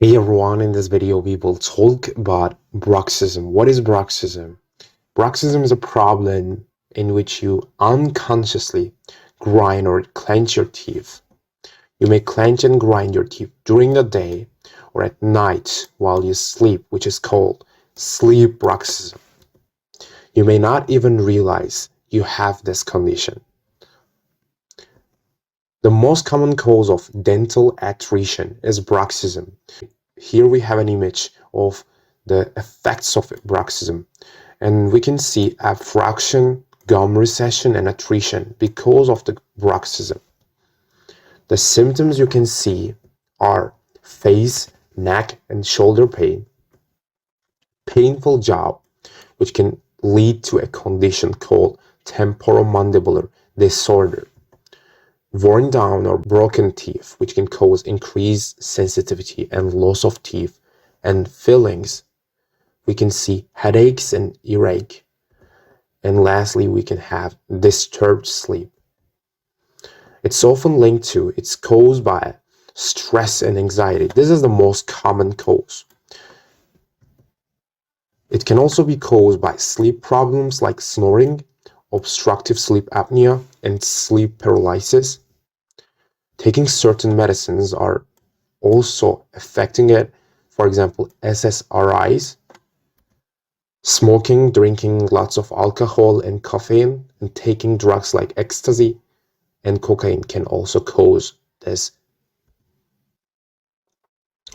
Hey everyone, in this video we will talk about bruxism. What is bruxism? Bruxism is a problem in which you unconsciously grind or clench your teeth. You may clench and grind your teeth during the day or at night while you sleep, which is called sleep bruxism. You may not even realize you have this condition. The most common cause of dental attrition is bruxism. Here we have an image of the effects of bruxism, and we can see abfraction, gum recession, and attrition because of the bruxism. The symptoms you can see are face, neck, and shoulder pain, painful jaw, which can lead to a condition called temporomandibular disorder, worn down or broken teeth, which can cause increased sensitivity and loss of teeth and fillings. We can see headaches and earache. And lastly, we can have disturbed sleep. It's often linked to, it's caused by stress and anxiety. This is the most common cause. It can also be caused by sleep problems like snoring, obstructive sleep apnea, and sleep paralysis. Taking certain medicines are also affecting it. For example, SSRIs, smoking, drinking lots of alcohol and caffeine, and taking drugs like ecstasy and cocaine can also cause this.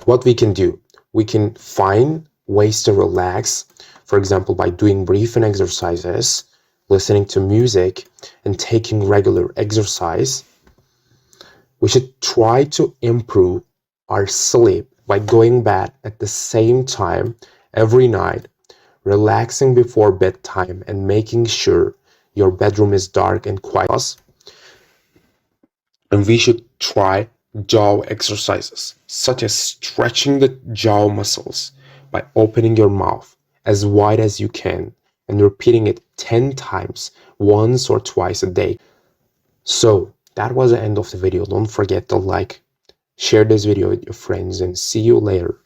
What we can do, we can find ways to relax, for example, by doing breathing exercises, listening to music, and taking regular exercise. We should try to improve our sleep by going bed at the same time every night, relaxing before bedtime, and making sure your bedroom is dark and quiet. And we should try jaw exercises, such as stretching the jaw muscles by opening your mouth as wide as you can and repeating it 10 times, once or twice a day. So that was the end of the video. Don't forget to like, share this video with your friends, and see you later.